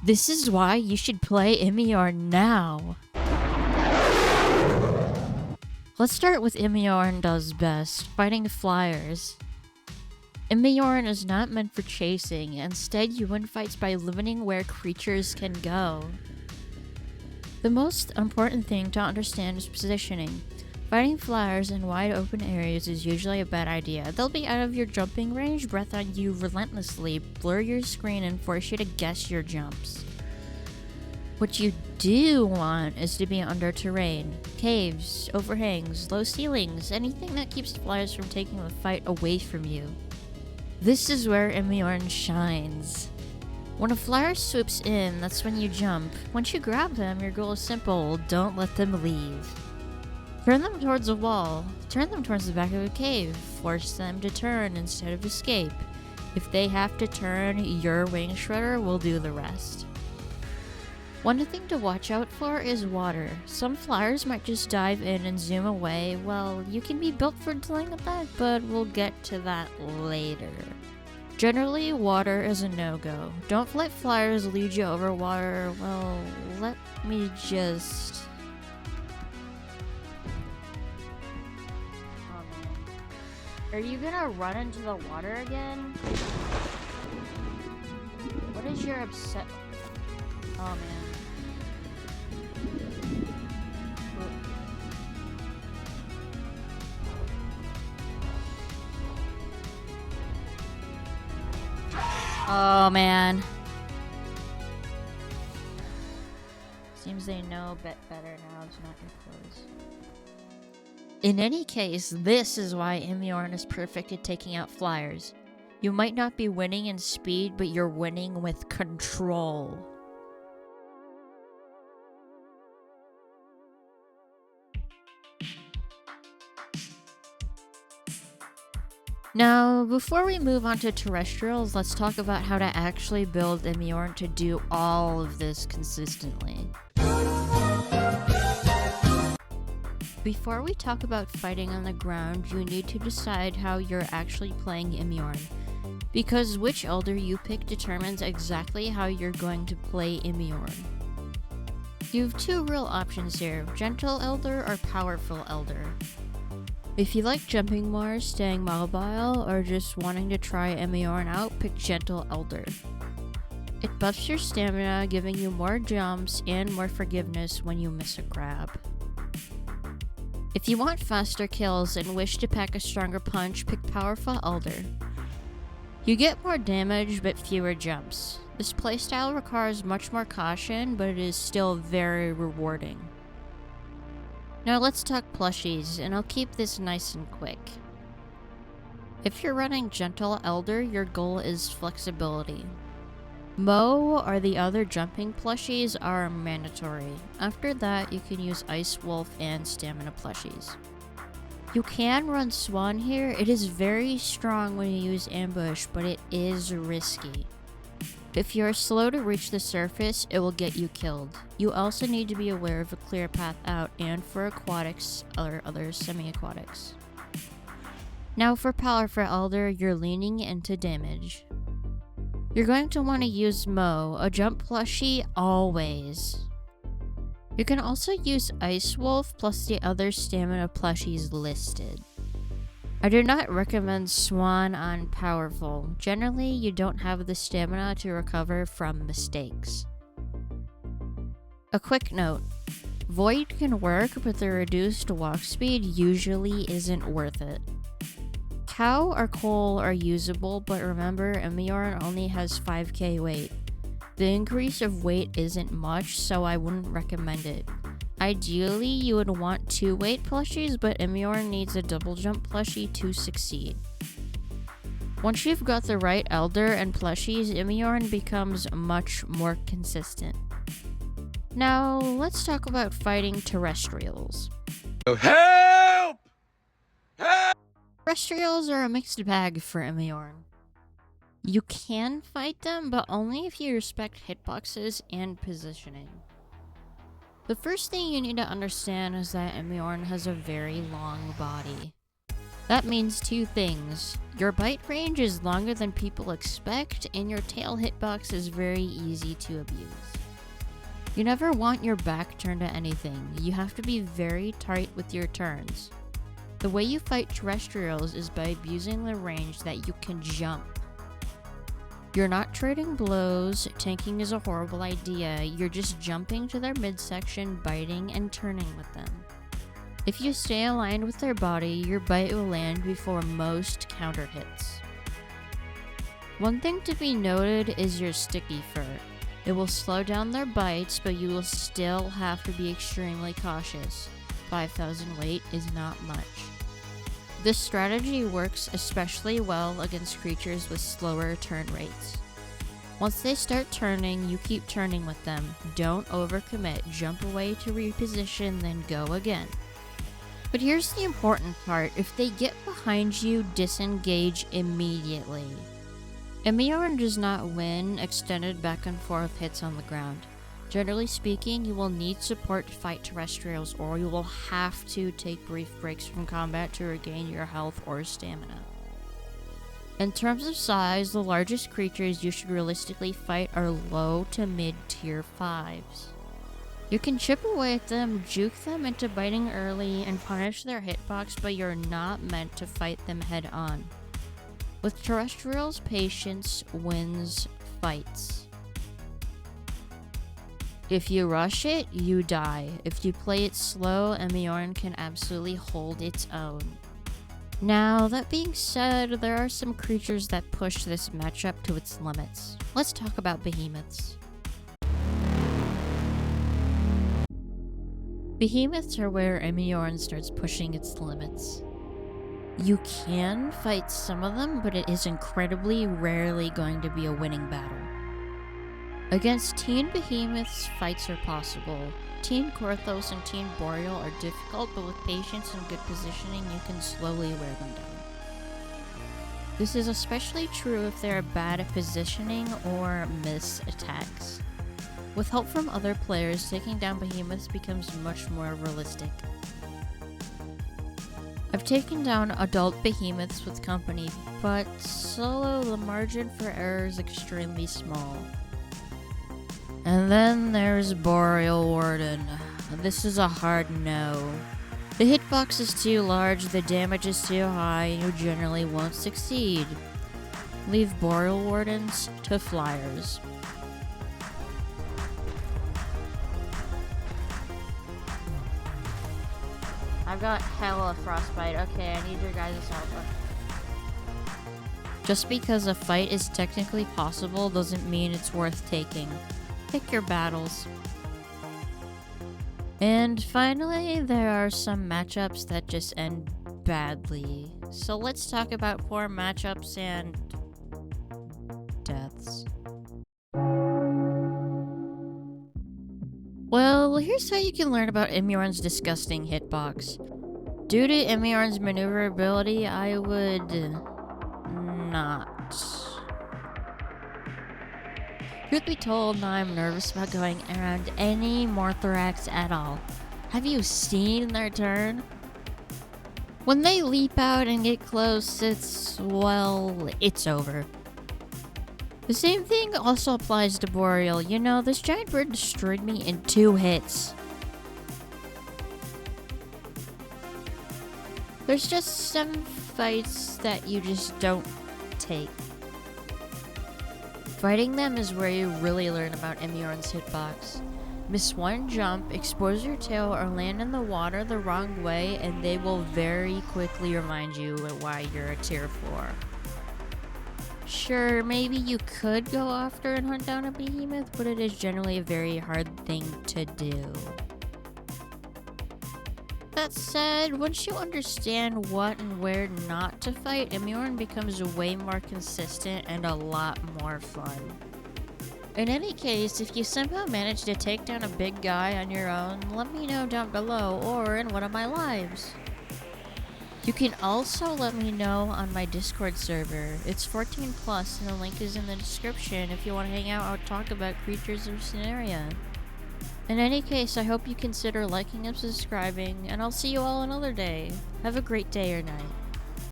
This is why you should play Imeaorn now. Let's start with Imeaorn does best, fighting fliers. Imeaorn is not meant for chasing, instead you win fights by limiting where creatures can go. The most important thing to understand is positioning. Fighting fliers in wide open areas is usually a bad idea. They'll be out of your jumping range, breath on you relentlessly, blur your screen, and force you to guess your jumps. What you do want is to be under terrain. Caves, overhangs, low ceilings, anything that keeps fliers from taking the fight away from you. This is where Imeaorn shines. When a flyer swoops in, that's when you jump. Once you grab them, your goal is simple: don't let them leave. Turn them towards a wall. Turn them towards the back of a cave. Force them to turn instead of escape. If they have to turn, your wing shredder will do the rest. One thing to watch out for is water. Some flyers might just dive in and zoom away. Well, you can be built for dealing with that, but we'll get to that later. Generally, water is a no-go. Don't let flyers lead you over water. Well, let me just... Oh man. Are you gonna run into the water again? What is your upset... Oh man. Oh man. Seems they know better now to not get close. In any case, this is why Imeaorn is perfect at taking out flyers. You might not be winning in speed, but you're winning with control. Now, before we move on to Terrestrials, let's talk about how to actually build Imeaorn to do all of this consistently. Before we talk about fighting on the ground, you need to decide how you're actually playing Imeaorn, because which elder you pick determines exactly how you're going to play Imeaorn. You have two real options here: Gentle Elder or Powerful Elder. If you like jumping more, staying mobile, or just wanting to try Imeaorn out, pick Gentle Elder. It buffs your stamina, giving you more jumps and more forgiveness when you miss a grab. If you want faster kills and wish to pack a stronger punch, pick Powerful Elder. You get more damage but fewer jumps. This playstyle requires much more caution, but it is still very rewarding. Now let's talk plushies, and I'll keep this nice and quick. If you're running Gentle Elder, your goal is flexibility. Mo or the other jumping plushies are mandatory. After that, you can use Ice Wolf and Stamina plushies. You can run Swan here. It is very strong when you use Ambush, but it is risky. If you're slow to reach the surface, it will get you killed. You also need to be aware of a clear path out and for aquatics or other semi-aquatics. Now for Powerful Elder, you're leaning into damage. You're going to want to use Mo, a jump plushie, always. You can also use Ice Wolf plus the other stamina plushies listed. I do not recommend Swan on Powerful. Generally, you don't have the stamina to recover from mistakes. A quick note: Void can work, but the reduced walk speed usually isn't worth it. Cow or Coal are usable, but remember, Imeaorn only has 5k weight. The increase of weight isn't much, so I wouldn't recommend it. Ideally, you would want 2 weight plushies, but Imeaorn needs a double jump plushie to succeed. Once you've got the right elder and plushies, Imeaorn becomes much more consistent. Now, let's talk about fighting Terrestrials. Help! Help! Terrestrials are a mixed bag for Imeaorn. You can fight them, but only if you respect hitboxes and positioning. The first thing you need to understand is that Imeaorn has a very long body. That means two things. Your bite range is longer than people expect, and your tail hitbox is very easy to abuse. You never want your back turned to anything. You have to be very tight with your turns. The way you fight Terrestrials is by abusing the range that you can jump. You're not trading blows, tanking is a horrible idea, you're just jumping to their midsection, biting, and turning with them. If you stay aligned with their body, your bite will land before most counter hits. One thing to be noted is your sticky fur. It will slow down their bites, but you will still have to be extremely cautious. 5,000 weight is not much. This strategy works especially well against creatures with slower turn rates. Once they start turning, you keep turning with them. Don't overcommit, jump away to reposition, then go again. But here's the important part, if they get behind you, disengage immediately. Imeaorn does not win extended back and forth hits on the ground. Generally speaking, you will need support to fight Terrestrials, or you will have to take brief breaks from combat to regain your health or stamina. In terms of size, the largest creatures you should realistically fight are low to mid tier 5s. You can chip away at them, juke them into biting early, and punish their hitbox, but you're not meant to fight them head on. With Terrestrials, patience wins fights. If you rush it, you die. If you play it slow, Imeaorn can absolutely hold its own. Now, that being said, there are some creatures that push this matchup to its limits. Let's talk about Behemoths. Behemoths are where Imeaorn starts pushing its limits. You can fight some of them, but it is incredibly rarely going to be a winning battle. Against Teen Behemoths, fights are possible. Teen Korthos and Teen Boreal are difficult, but with patience and good positioning, you can slowly wear them down. This is especially true if they are bad at positioning or miss attacks. With help from other players, taking down Behemoths becomes much more realistic. I've taken down adult Behemoths with company, but solo the margin for error is extremely small. And then there's Boreal Warden. This is a hard no. The hitbox is too large, the damage is too high, and you generally won't succeed. Leave Boreal Wardens to Fliers. I've got hella frostbite. Okay, I need your guys' help. Just because a fight is technically possible doesn't mean it's worth taking. Pick your battles. And finally, there are some matchups that just end badly. So let's talk about poor matchups and deaths. Well, here's how you can learn about Imeaorn's disgusting hitbox. Due to Imeaorn's maneuverability, I would not. Truth be told, now I'm nervous about going around any Morthorax at all. Have you seen their turn? When they leap out and get close, it's over. The same thing also applies to Boreal. You know, this giant bird destroyed me in 2 hits. There's just some fights that you just don't take. Fighting them is where you really learn about Imeaorn's hitbox. Miss one jump, expose your tail, or land in the water the wrong way, and they will very quickly remind you why you're a tier 4. Sure, maybe you could go after and hunt down a behemoth, but it is generally a very hard thing to do. That said, once you understand what and where not to fight, Imeaorn becomes way more consistent and a lot more fun. In any case, if you somehow manage to take down a big guy on your own, let me know down below or in one of my lives. You can also let me know on my Discord server. It's 14+, and the link is in the description if you want to hang out or talk about creatures or scenario. In any case, I hope you consider liking and subscribing, and I'll see you all another day. Have a great day or night.